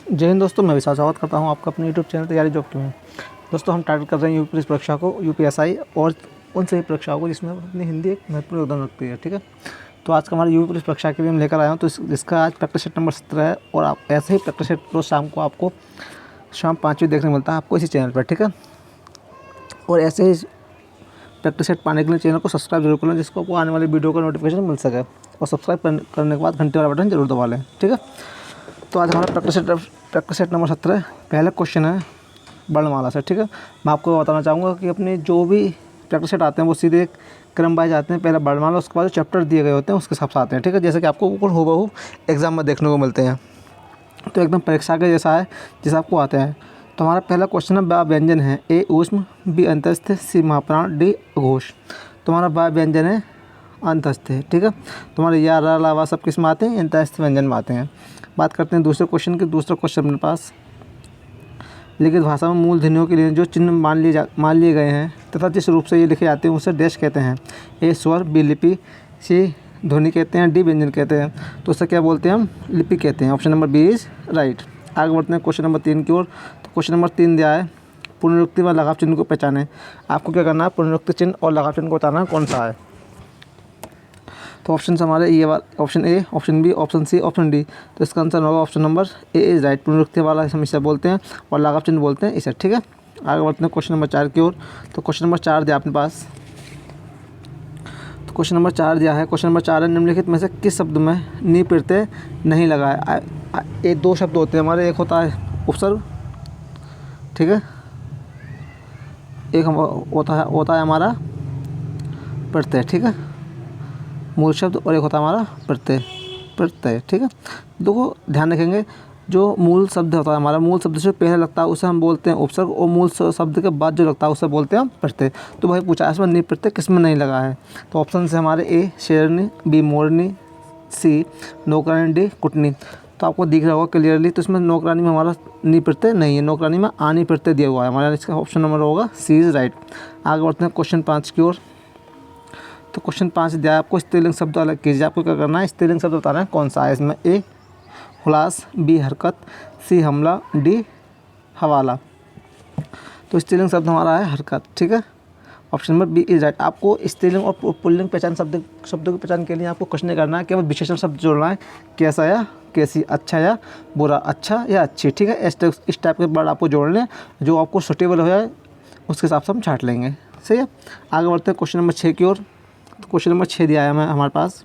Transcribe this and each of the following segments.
जय हिंद दोस्तों, मैं विशाल स्वागत करता हूं आपका अपने यूट्यूब चैनल तैयारी जॉब की में। दोस्तों, हम टारगेट कर रहे हैं यूपी पुलिस परीक्षा को, यूपीएसआई और उन सभी परीक्षाओं को जिसमें अपनी हिंदी एक महत्वपूर्ण योगदान रखती है। ठीक है, तो आज का हमारा यूपी पुलिस परीक्षा के लिए हम लेकर आया हूँ। तो इसका आज प्रैक्टिस सेट नंबर 17 है और आप ऐसे ही प्रैक्टिस सेट रोज शाम को आपको शाम 5 बजे देखने मिलता है आपको इसी चैनल पर। ठीक है, और ऐसे ही प्रैक्टिस सेट पाने के लिए चैनल को सब्सक्राइब जरूर कर लें, जिसको आपको आने वाली वीडियो का नोटिफिकेशन मिल सके। और सब्सक्राइब करने के बाद घंटे वाला बटन जरूर दबा लें। ठीक है, तो आज हमारा प्रैक्टिस सेट नंबर 17 पहला क्वेश्चन है वर्णमाला से। ठीक है, मैं आपको बताना चाहूँगा कि अपने जो भी प्रैक्टिस सेट आते हैं वो सीधे एक क्रम वाइज आते हैं। पहले वर्णमाला, उसके बाद जो चैप्टर दिए गए होते हैं उसके हिसाब से आते हैं। ठीक है, जैसे कि आपको बिल्कुल हूबहू एग्जाम में देखने को मिलते हैं, तो एकदम परीक्षा के जैसा है जैसा आपको आते हैं। तो हमारा पहला क्वेश्चन है बा व्यंजन है, ए ऊष्म, बी अंतस्थ, सी महाप्राण, डी अघोष। तो हमारा बा व्यंजन है अंतस्थ है। ठीक है, तुम्हारे या रा लावा सब किस में आते हैं? अंतस्थ व्यंजन में आते हैं। बात करते हैं दूसरे क्वेश्चन की। दूसरा क्वेश्चन अपने पास लिखित भाषा में मूल ध्वनियों के लिए जो चिन्ह मान लिए गए हैं तथा जिस रूप से ये लिखे जाते हैं उसे डैश कहते हैं। ए स्वर, बी लिपि, सी ध्वनि कहते हैं, डी व्यंजन कहते हैं। तो उससे क्या बोलते हैं? हम लिपि कहते हैं। Option number B is right. आगे बढ़ते हैं क्वेश्चन नंबर 3 की ओर। तो क्वेश्चन नंबर 3 दिया है पुनरुक्ति व लगाव चिन्ह को पहचाने। आपको क्या करना है? पुनरुक्ति चिन्ह और लगाव चिन्ह को बताना कौन सा है। तो ऑप्शन हमारे ये वाला option A, option B, option C, option D. तो इसका आंसर होगा option number A is right. पुनरुक्ति वाला हम इसे बोलते हैं और लगाव चिन्ह बोलते हैं इसे। ठीक है, आगे बढ़ते हैं क्वेश्चन नंबर 4 की ओर। तो क्वेश्चन नंबर 4 दिया अपने पास। तो क्वेश्चन नंबर 4 दिया है। क्वेश्चन नंबर 4 है निम्नलिखित में से किस शब्द में नी प्रत्यय नहीं लगा है? ये दो शब्द होते हैं हमारे, एक होता है उपसर्ग, ठीक है, एक होता है हमारा प्रत्यय। ठीक है, मूल शब्द, और एक होता है हमारा प्रत्यय। ठीक है, देखो ध्यान रखेंगे, जो मूल शब्द होता है हमारा, मूल शब्द से पहले लगता है उसे हम बोलते हैं उपसर्ग, और मूल शब्द के बाद जो लगता है उसे बोलते हैं हम प्रत्यय। तो भाई पूछा इसमें नि प्रत्यय किस में नहीं लगा है? तो ऑप्शन से हमारे ए शेरनी, बी मोरनी, सी नौकरानी, डी कुटनी। तो आपको दिख रहा होगा क्लियरली। तो इसमें नौकरानी में हमारा नि प्रत्यय नहीं है, नौकरानी में आनी प्रत्यय दिया हुआ है हमारा। इसका ऑप्शन नंबर होगा सी इज राइट। आगे बढ़ते हैं क्वेश्चन 5 की ओर। तो क्वेश्चन 5 दिया है आपको स्त्रीलिंग शब्द अलग कीजिए। आपको क्या करना है? स्त्रीलिंग शब्द बताना है कौन सा है इसमें। ए हुलास, बी हरकत, सी हमला, डी हवाला। तो स्त्रीलिंग शब्द हमारा है हरकत। ठीक है, option number B is right. आपको स्त्रीलिंग और पुल्लिंग पहचान शब्दों की पहचान के लिए आपको कुछ नहीं करना है, केवल विशेषण शब्द जोड़ना है। कैसा या कैसी, अच्छा या बुरा, अच्छा या अच्छी। ठीक है, इस टाइप के वर्ड आपको जोड़ लें, जो आपको सुटेबल हो जाए उसके हिसाब से हम छाँट लेंगे। सही है, आगे बढ़ते हैं क्वेश्चन नंबर 6 की ओर। तो क्वेश्चन नंबर 6 दिया है हमारे पास,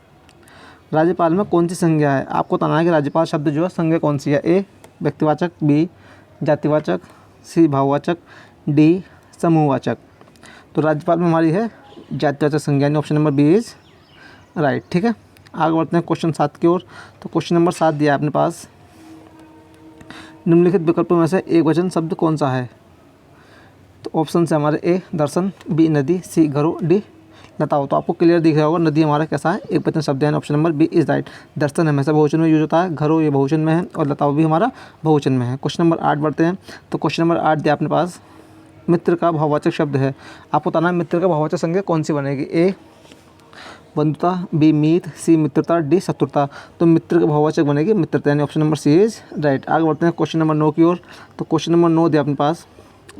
राज्यपाल में कौन सी संज्ञा है? आपको बताना है कि राज्यपाल शब्द जो है संज्ञा कौन सी है। ए व्यक्तिवाचक, बी जातिवाचक, सी भाववाचक, डी समूहवाचक। तो राज्यपाल में हमारी है जातिवाचक संज्ञा, यानी option number B is right. ठीक है, आगे बढ़ते हैं क्वेश्चन 7 की ओर। तो क्वेश्चन नंबर 7 दिया है अपने पास, निम्नलिखित विकल्पों में से एक वचन शब्द कौन सा है? तो ऑप्शन से हमारे ए दर्शन, बी नदी, सी घरों, डी लताओ। तो आपको क्लियर दिख रहा होगा नदी हमारा कैसा है? एक वचन शब्द है। Option number B is right. दर्शन हमेशा बहुवचन में यूज होता है, घरों ये बहुवचन में है, और लताओ भी हमारा बहुवचन में है। क्वेश्चन नंबर 8 बढ़ते हैं। तो क्वेश्चन नंबर 8 दिया अपने पास, मित्र का भाववाचक शब्द है। आपको बताना है मित्र का भाववाचक संज्ञा कौन सी बनेगी। ए बंधुता, बी मीत, सी मित्रता, डी शत्रुता। तो मित्र का भाववाचक बनेगी मित्रता, यानी option number C is right. आगे बढ़ते हैं क्वेश्चन नंबर 9 की ओर। तो क्वेश्चन नंबर 9 दिया अपने पास,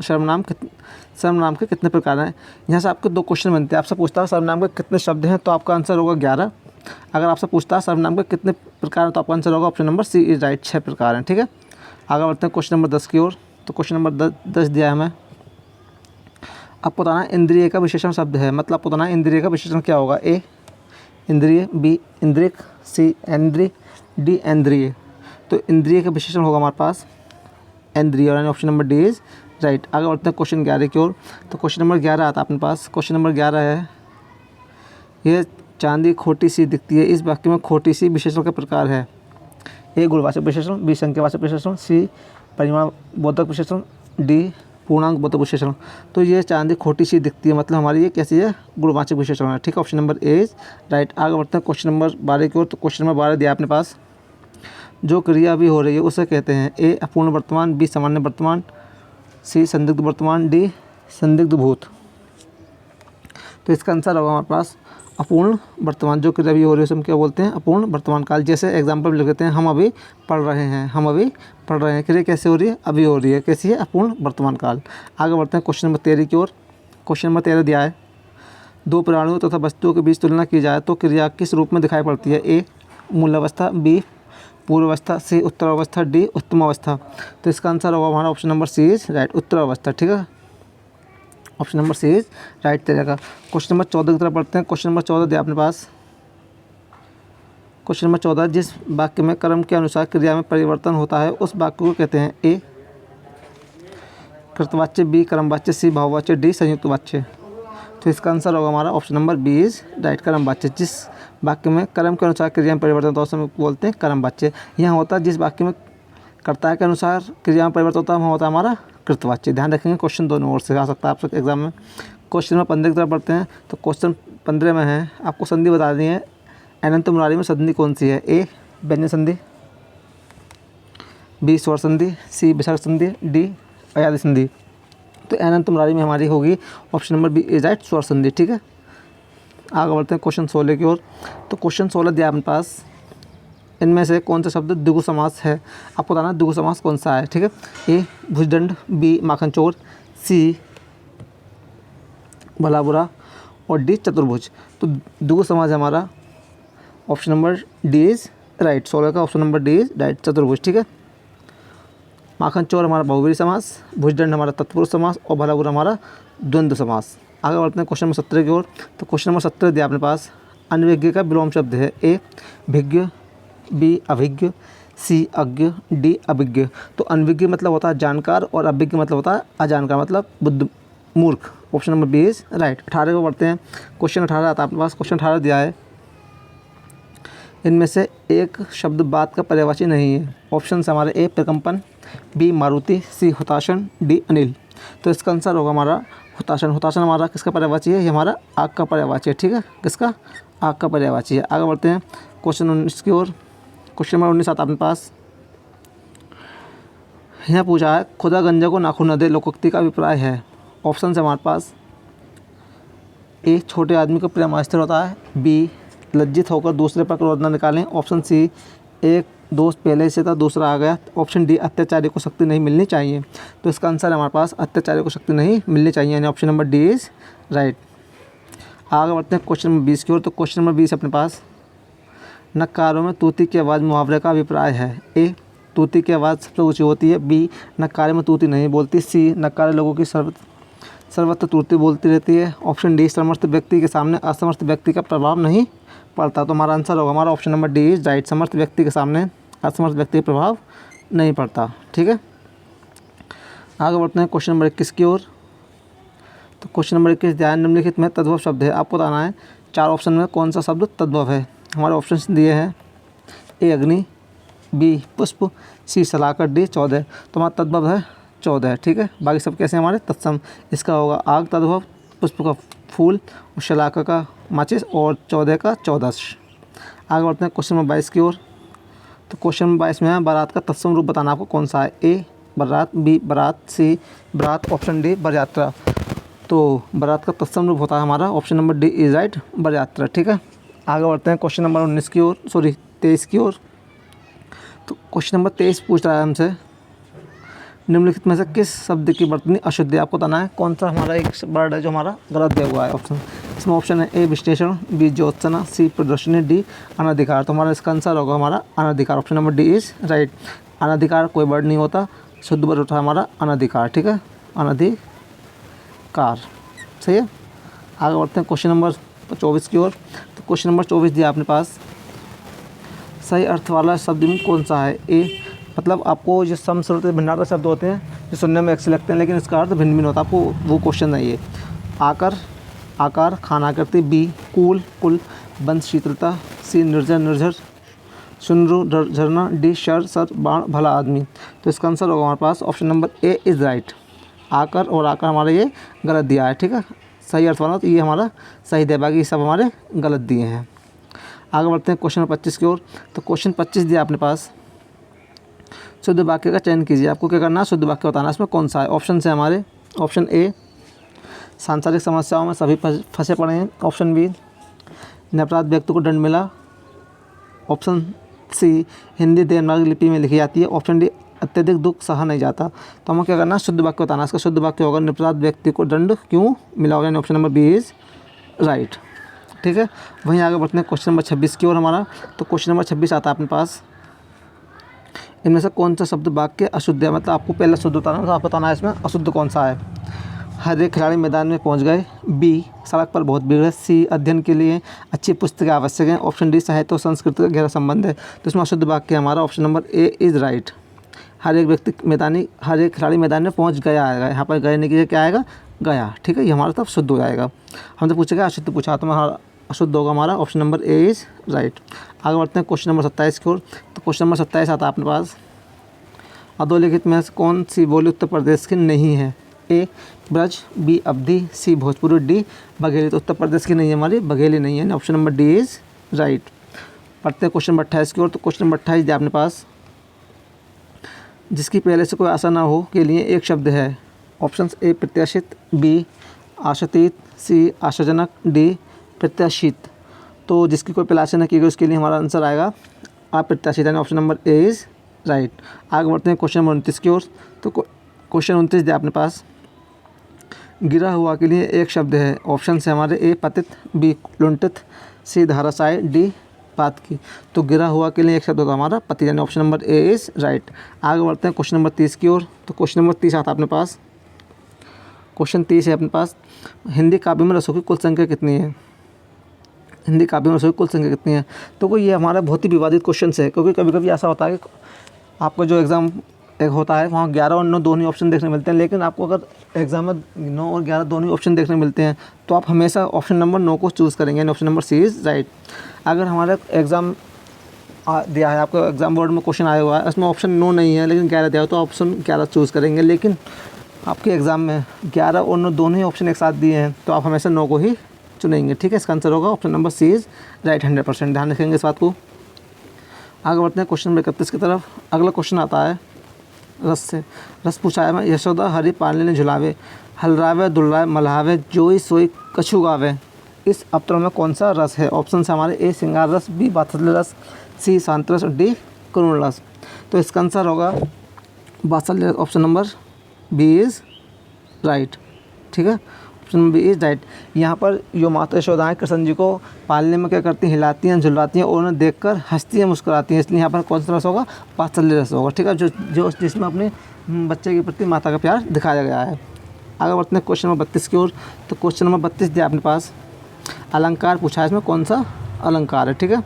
सर्वनाम के कितने प्रकार हैं? यहाँ से आपके दो क्वेश्चन बनते हैं। आपसे पूछता है सर्वनाम के कितने शब्द हैं, तो आपका आंसर होगा 11। अगर आपसे पूछता है सर्वनाम के कितने प्रकार हैं, तो आपका आंसर होगा option number C is right, 6 प्रकार हैं। ठीक है, आगे बढ़ते हैं क्वेश्चन नंबर 10 की ओर। तो क्वेश्चन नंबर 10 दिया है हमें, आपको बताना है इंद्रिय का विशेषण शब्द है। मतलब आपको बताना है इंद्रिय का विशेषण क्या होगा। ए इंद्रिय, बी इंद्रिक, सी इंद्रिय, डी इंद्रिय। तो इंद्रिय का विशेषण होगा हमारे पास इंद्रिय, यानी option number D is right. आगे बढ़ते हैं क्वेश्चन 11 की ओर। तो क्वेश्चन नंबर 11 आता है अपने पास। क्वेश्चन नंबर 11 है, यह चांदी खोटी सी दिखती है, इस वाक्य में खोटी सी विशेषण का प्रकार है। ए गुणवाचक विशेषण, बी संख्यावाचक विशेषण, सी परिमाण बोधक विशेषण, डी पूर्णांक बोधक विशेषण। तो ये चांदी खोटी सी दिखती है, मतलब हमारी ये कैसी है? गुणवाचक विशेषण है। ठीक है, option number A is right. आगे बढ़ते हैं क्वेश्चन नंबर 12 की ओर। तो क्वेश्चन नंबर 12 दिया अपने पास, जो क्रिया भी हो रही है उसे कहते हैं। ए अपूर्ण वर्तमान, बी सामान्य वर्तमान, सी संदिग्ध वर्तमान, डी संदिग्ध भूत। तो इसका आंसर होगा हमारे पास अपूर्ण वर्तमान, जो क्रिया अभी हो रही है उसे हम क्या बोलते हैं, अपूर्ण वर्तमान काल। जैसे एग्जाम्पल लिख देते हैं, हम अभी पढ़ रहे हैं, हम अभी पढ़ रहे हैं, क्रिया कैसे हो रही है, अभी हो रही है, कैसी है, अपूर्ण वर्तमान काल। आगे बढ़ते हैं क्वेश्चन नंबर 13 की ओर। क्वेश्चन नंबर 13 दिया है, दो प्राणियों तथा वस्तुओं के बीच तुलना की जाए तो क्रिया किस रूप में दिखाई पड़ती है, ए मूलावस्था, बी पूर्वावस्था, सी उत्तरावस्था, डी उत्तमावस्था। तो इसका आंसर होगा हमारा option number C is right, उत्तरावस्था। ठीक है, option number C is right रहेगा। क्वेश्चन नंबर 14 की तरफ पढ़ते हैं। क्वेश्चन नंबर 14 दिया अपने पास। क्वेश्चन नंबर 14, जिस वाक्य में क्रम के अनुसार क्रिया में परिवर्तन होता है उस वाक्य को कहते हैं, ए कृतवाच्य, बी क्रमवाच्य, सी भाववाच्य, डी संयुक्त वाच्य। तो इसका आंसर होगा हमारा option number B is right, क्रमवाच्य। जिस वाक्य में क्रम के अनुसार क्रिया में परिवर्तन होता है उसे हम बोलते हैं क्रमवाच्य। यहाँ होता है जिस वाक्य में कर्ता के अनुसार क्रिया में परिवर्तन होता है वहाँ होता है हमारा कृतवाच्य। ध्यान रखेंगे, क्वेश्चन दोनों ओर से आ सकता है आपसे एग्जाम में। क्वेश्चन नंबर 15 की तरफ पढ़ते हैं। तो क्वेश्चन 15 में है, आपको संधि बता दी है, अनंत मुरारी में संधि कौन सी है, ए व्यंजन संधि, बी स्वर संधि, सी विसर्ग संधि, डी अयादि संधि। तो अनंत मुरारी में हमारी होगी option number B is right, स्वर संधि। ठीक है, आगे बढ़ते हैं क्वेश्चन 16 की ओर। तो क्वेश्चन 16 दिया अपने पास, इनमें से कौन सा शब्द द्विगु समास है, आपको बताना द्विगु समास कौन सा है। ठीक है, ए भुजदंड, बी माखनचोर, सी भला बुरा और डी चतुर्भुज। तो द्विगु समास है हमारा option number D is right, 16 का option number D is right, चतुर्भुज। ठीक है, माखनचोर हमारा बहुब्रीहि समास, भुजदंड हमारा तत्पुरुष समास और भला बुरा हमारा द्वंद्व समास। आगे बढ़ते हैं क्वेश्चन नंबर 17 की ओर। तो क्वेश्चन नंबर 17 दिया अपने पास, अनभिज्ञ का विलोम शब्द है, ए भिज्ञ, बी अभिज्ञ, सी अज्ञ, डी अभिज्ञ। तो अनभिज्ञ मतलब होता है जानकार और अभिज्ञ मतलब होता है अजानकार, मतलब बुद्ध मूर्ख। Option number B is right. 18 को पढ़ते हैं। क्वेश्चन 18 आता है अपने पास। क्वेश्चन 18 दिया है, इनमें से एक शब्द बात का पर्यायवाची नहीं है। ऑप्शन से हमारे, ए प्रकंपन, बी मारुति, सी हुताशन, डी अनिल। तो इसका आंसर होगा हमारा हुताशन। हुताशन हमारा किसका पर्यायवाची है, ये हमारा आग का पर्यायवाची है। ठीक है, किसका, आग का पर्यायवाची है। आगे बढ़ते हैं क्वेश्चन 19 की ओर। क्वेश्चन नंबर 19 आता है अपने पास। यहाँ पूछा है, खुदा गंजा को नाखून न दे लोकोक्ति का अभिप्राय है। ऑप्शन से हमारे पास, ए छोटे आदमी को प्रेम स्थिर होता है, बी लज्जित होकर दूसरे पर क्रोध न निकालें, ऑप्शन सी एक दोस्त पहले से था दूसरा आ गया, ऑप्शन डी अत्याचारी को शक्ति नहीं मिलनी चाहिए। तो इसका आंसर है हमारे पास अत्याचारी को शक्ति नहीं मिलनी चाहिए, यानी option number D is right. आगे बढ़ते हैं क्वेश्चन नंबर 20 की ओर। तो क्वेश्चन नंबर 20 अपने पास, नकारों में तूती की आवाज़ मुहावरे का अभिप्राय है। ए तूती की आवाज़ सबसे ऊँची होती है, बी नकारे में तूती नहीं बोलती, सी नकारे लोगों की सर्वत्र तूती बोलती रहती है, ऑप्शन डी समर्थ व्यक्ति के सामने असमर्थ व्यक्ति का प्रभाव नहीं पड़ता। तो हमारा आंसर होगा हमारा option number D is right, समर्थ व्यक्ति के सामने असमर्थ व्यक्ति का प्रभाव नहीं पड़ता। ठीक है, आगे बढ़ते हैं क्वेश्चन नंबर 21 की ओर। तो क्वेश्चन नंबर 21 ध्यान, निम्नलिखित में तद्भव शब्द है, आपको बताना है 4 ऑप्शन में कौन सा शब्द तद्भव है। हमारे ऑप्शन दिए हैं, ए अग्नि, बी पुष्प, सी सलाकर, डी 14। तो हमारा तद्भव है 14। ठीक है, बाकी सब कैसे हमारे तत्सम। इसका होगा आग तद्भव, पुष्प का फूल, शलाका का माचिस और 14 का 14। आगे बढ़ते हैं क्वेश्चन नंबर 22 की ओर। तो क्वेश्चन नंबर 22 में है, बारात का तत्सम रूप बताना आपको कौन सा है। ए बारात, बी बारात, सी बारात, ऑप्शन डी बरयात्रा। तो बारात का तत्सम रूप होता है हमारा option number D is right, बरयात्रा। ठीक है, आगे बढ़ते हैं क्वेश्चन नंबर 19 की ओर, 23 की ओर। तो क्वेश्चन नंबर 23 पूछ रहा है हमसे, निम्नलिखित में से किस शब्द की वर्तनी अशुद्ध है, आपको बताना है कौन सा हमारा एक वर्ड है जो हमारा गलत दिया हुआ है ऑप्शन। इसमें ऑप्शन है, ए विश्लेषण, बी ज्योत्सना, सी प्रदर्शनी, डी अनधिकार। तो हमारा इसका आंसर होगा हमारा अनधिकार, option number D is right. अनधिकार कोई वर्ड नहीं होता, शुद्ध वर्ड होता है हमारा अनधिकार। ठीक है, अनधिकार सही है। आगे बढ़ते हैं क्वेश्चन नंबर 24 की ओर। तो क्वेश्चन नंबर 24 दिया आपने पास, सही अर्थ वाला शब्द कौन सा है। ए मतलब आपको जो समश्रुत भिन्नार्थ शब्द होते हैं जो सुनने में एक से लगते हैं लेकिन इसका अर्थ भिन्न भिन्न होता है, आपको वो क्वेश्चन है ये। आकर आकार, खान आकृति, बी कूल कुल, बंद शीतलता, सी निर्जर निर्झर, सुनरु झरना, डी शर सर बाण भला आदमी। तो इसका आंसर होगा हमारे पास option number A is right. आकर और आकर हमारा ये गलत दिया है। ठीक है, सही अर्थ वाला तो ये हमारा सही दिया, बाकी सब हमारे गलत दिए हैं। आगे बढ़ते हैं क्वेश्चन नंबर 25 की ओर। तो क्वेश्चन 25 दिया अपने पास, शुद्ध वाक्य का चयन कीजिए। आपको क्या करना है, शुद्ध वाक्य बताना है इसमें कौन सा है। ऑप्शन से हमारे, ऑप्शन ए सांसारिक समस्याओं में सभी फंसे पड़े हैं, ऑप्शन बी निरपराध व्यक्ति को दंड मिला। ऑप्शन सी, हिंदी देवनागरी लिपि में लिखी जाती है। ऑप्शन डी, अत्यधिक दुख सहा नहीं जाता। तो हमें क्या करना है, शुद्ध वाक्य बताना। इसका शुद्ध वाक्य होगा निरपराध व्यक्ति को दंड क्यों मिला होगा, यानी option number B is right. ठीक है, वहीं आगे बढ़ते हैं क्वेश्चन नंबर 26 की ओर हमारा। तो क्वेश्चन नंबर 26 आता है अपने पास, इनमें से कौन सा शब्द वाक्य अशुद्ध है, मतलब आपको पहले शुद्ध बताना है, तो आप बताना है इसमें अशुद्ध कौन सा है। हर एक खिलाड़ी मैदान में पहुंच गए। बी, सड़क पर बहुत भीड़ है। सी, अध्ययन के लिए अच्छी पुस्तकें आवश्यक हैं। ऑप्शन डी, साहित्य और संस्कृति का गहरा संबंध है। तो इसमें अशुद्ध वाक्य हमारा option number A is right. हर एक खिलाड़ी मैदान में पहुंच गया आएगा, यहाँ पर गए नहीं की क्या आएगा, गया। ठीक है, ये हमारा तब शुद्ध हो जाएगा। हमसे पूछेगा अशुद्ध पूछा, तो हमारा अशुद्ध होगा हमारा option number A is right. आगे बढ़ते हैं क्वेश्चन नंबर 27 की ओर। तो क्वेश्चन नंबर 27 आता है अपने पास, अधोलिखित में से कौन सी बोली उत्तर प्रदेश की नहीं है। ए, ब्रज। बी, अवधी। सी, भोजपुरी। डी, बघेली। तो उत्तर प्रदेश की नहीं है हमारी, बघेली नहीं है, option number D is right. पढ़ते हैं क्वेश्चन नंबर 28 की ओर। तो क्वेश्चन नंबर 28 दिया अपने पास, जिसकी पहले से कोई आशा ना हो के लिए एक शब्द है। ऑप्शन ए, प्रत्याशित। बी, आशातीत। सी, आशाजनक। डी, प्रत्याशित। तो जिसकी कोई पहले आशा न की गई उसके लिए हमारा आंसर आएगा अप्रत्याशित, यानी option number A is right. आगे बढ़ते हैं क्वेश्चन नंबर 29 की ओर। तो क्वेश्चन 29 दिया अपने पास, गिरा हुआ के लिए एक शब्द है। ऑप्शन से हमारे ए, पतित। बी, लुंठित। सी, धाराशायी। डी, पातकी। तो गिरा हुआ के लिए एक शब्द होगा हमारा पति, यानी option number A is right. आगे बढ़ते हैं क्वेश्चन नंबर 30 की ओर। तो क्वेश्चन नंबर 30 आता है अपने पास, क्वेश्चन 30 है अपने पास, हिंदी काव्य में रसों की कुल संख्या कितनी है। हिंदी काव्य में रसों की कुल संख्या कितनी है। तो कोई ये हमारा बहुत ही विवादित क्वेश्चन है, क्योंकि कभी कभी ऐसा होता है कि आपका जो एग्ज़ाम एक होता है वहाँ 11 और 9 दोनों ही ऑप्शन देखने मिलते हैं, लेकिन आपको अगर एग्जाम में 9 और 11 दोनों ही ऑप्शन देखने मिलते हैं तो आप हमेशा ऑप्शन नंबर 9 को चूज़ करेंगे, यानी option number C is right. अगर हमारा एग्ज़ाम दिया है, आपको एग्ज़ाम बोर्ड में क्वेश्चन आया हुआ है, उसमें ऑप्शन 9 नहीं है लेकिन 11 दिया हो, तो ऑप्शन 11 चूज़ करेंगे। लेकिन आपके एग्ज़ाम में 11 और 9 दोनों ही ऑप्शन एक साथ दिए हैं तो आप हमेशा 9 को ही चुनेंगे। ठीक है, इसका आंसर होगा option number C is right 100%। ध्यान रखेंगे इस बात को। आगे बढ़ते हैं क्वेश्चन नंबर 31 की तरफ। अगला क्वेश्चन आता है रस से। रस पूछा है, यशोदा हरि पालने ने झुलावे, हलरावे दुलरावे मल्हावे, जोई सोई कछु गावे। इस अवतरण में कौन सा रस है। ऑप्शन से हमारे ए, श्रृंगार रस। बी, वात्सल्य रस। सी, शांत रस। डी, करुण रस। तो इसका आंसर होगा वात्सल्य, option number B is right. ठीक है, option number B is right. यहाँ पर जो माता यशोदाएँ कृष्ण जी को पालने में क्या करती हैं, हिलाती हैं, झुलाती हैं और उन्हें देखकर हंसती हैं, मुस्कुराती हैं, इसलिए यहाँ पर कौन सा रस होगा, वात्सल्य रस होगा। ठीक है, जो जिसमें अपने बच्चे के प्रति माता का प्यार दिखाया गया है। आगे बढ़ते हैं क्वेश्चन नंबर 32 की ओर। तो क्वेश्चन नंबर 32 दिया अपने पास, अलंकार पूछा है, इसमें कौन सा अलंकार है। ठीक है,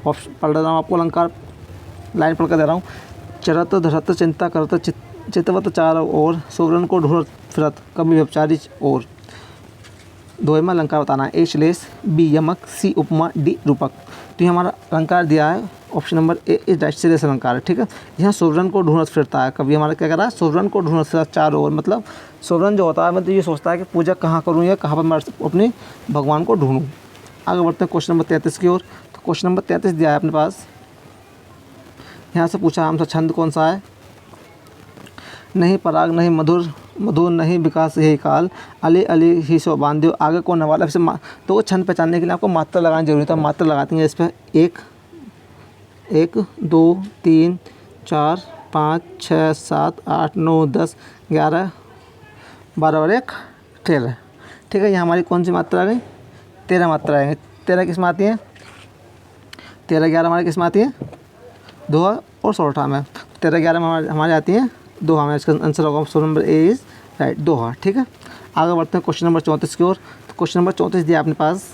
ऑप्शन पढ़ रहा हूँ आपको, अलंकार लाइन पढ़ कर दे रहा हूँ। चरत धरत चिंता करत चितवत चारों ओर, सुवर्ण को ढूंढत फिरत कभी व्यभिचारी ओर। दो में अलंकार बताना है, ए श्लेष, बी यमक, सी उपमा, डी रूपक। तो ये हमारा अलंकार दिया है, option number A is right, श्लेष अलंकार है। ठीक है, यहाँ सुवर्ण को ढूंढत फिरता है, कभी हमारा क्या कर रहा है, सुवर्ण को ढूंढत फिरता चारों ओर, मतलब सुवर्ण जो होता है मतलब ये सोचता है कि पूजा कहाँ करूँ या कहाँ पर मैं अपने भगवान को ढूंढूँ। आगे बढ़ते हैं क्वेश्चन नंबर 33 की ओर। तो क्वेश्चन नंबर 33 दिया है अपने पास, यहाँ से पूछा हमसे छंद कौन सा है। नहीं पराग नहीं मधुर, मधुर नहीं विकास यही काल, अली अली ही सो बांध्यो आगे कौन हवाला। फिर तो वो छंद पहचानने के लिए आपको मात्रा लगानी जरूरी है, मात्रा लगाती हैं इस पर 1 1 2 3 4 5 6 7 8 9 10 11 12 और 1 13। ठीक है, ये हमारी कौन सी मात्रा आ गई, 13 मात्रा आएंगे। 13 किस में आती है, 13 11 हमारी किस में आती है, दोहा और सोरठा में। 13 11 में हमारी आती है दोहा में, इसका आंसर होगा option number A is right, दोहा। ठीक है, आगे बढ़ते हैं क्वेश्चन नंबर 34 की ओर। तो क्वेश्चन नंबर 34 दिया अपने पास,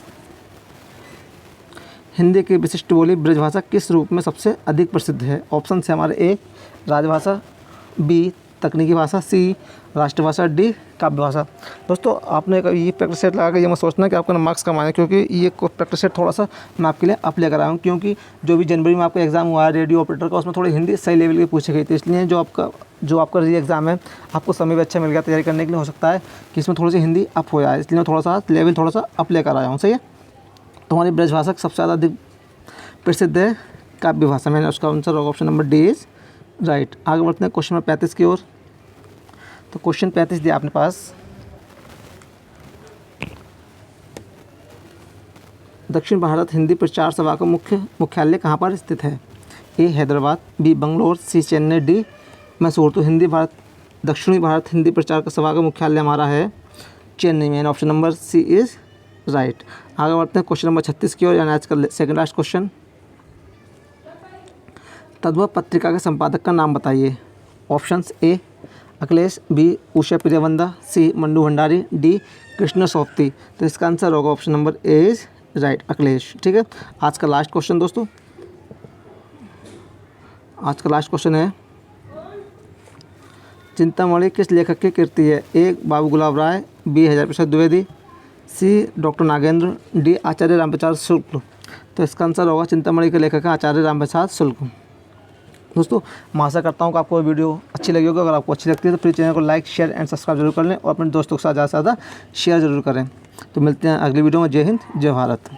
हिंदी की विशिष्ट बोली ब्रजभाषा किस रूप में सबसे अधिक प्रसिद्ध है। ऑप्शन से हमारे ए राजभाषा, बी तकनीकी भाषा, सी राष्ट्रभाषा, डी काव्य भाषा। दोस्तों आपने ये प्रैक्टिस सेट लगा के ये मत सोचना कि आपका मार्क्स कम आए, क्योंकि ये प्रैक्टिस सेट थोड़ा सा मैं आपके लिए अप्लाई कराया हूँ, क्योंकि जो भी जनवरी में आपका एग्जाम हुआ है रेडियो ऑपरेटर का, उसमें थोड़ी हिंदी सही लेवल की पूछी गई थी, इसलिए जो आपका री एग्ज़ाम है आपको समय भी अच्छा मिल गया तैयारी करने के लिए, हो सकता है कि इसमें थोड़ी सी हिंदी अप हो जाए, इसलिए मैं थोड़ा सा लेवल थोड़ा सा अप्लाई कराया हूँ। सही है, तो हमारी ब्रजभाषा सबसे ज़्यादा अधिक प्रसिद्ध है काव्य भाषा में, उसका आंसर होगा option number D is right. आगे बढ़ते हैं क्वेश्चन नंबर 35 की ओर। तो क्वेश्चन 35 दिया अपने पास, दक्षिण भारत हिंदी प्रचार सभा का मुख्यालय कहाँ पर स्थित है? ए हैदराबाद, बी बंगलोर, सी चेन्नई, डी मैसूर। तो दक्षिणी भारत हिंदी प्रचार सभा का मुख्यालय हमारा है चेन्नई में। Option number C is right. आगे बढ़ते हैं क्वेश्चन नंबर 36 की ओर, यानी आज का सेकंड लास्ट क्वेश्चन। तद्भव पत्रिका के संपादक का नाम बताइए। Options A Akhilesh, B Usha Priyamvada, C Mannu Bhandari, D Krishna Sobti. तो इसका आंसर होगा option number A is right, Akhilesh. ठीक है, आज का लास्ट क्वेश्चन दोस्तों, आज का लास्ट क्वेश्चन है चिंतामणि किस लेखक की कृति है? ए बाबू गुलाब राय, बी हरिहर प्रसाद द्विवेदी, सी डॉक्टर नागेंद्र, डी आचार्य रामप्रसाद शुक्ल। तो इसका आंसर होगा चिंतामणि के लेखक हैं आचार्य रामप्रसाद शुक्ल। दोस्तों मैं आशा करता हूँ कि आपको वीडियो अच्छी लगी होगी। अगर आपको अच्छी लगती है तो प्लीज़ चैनल को लाइक, शेयर एंड सब्सक्राइब जरूर कर लें और अपने दोस्तों के साथ ज़्यादा से ज़्यादा शेयर जरूर करें। तो मिलते हैं अगली वीडियो में। जय हिंद, जय भारत।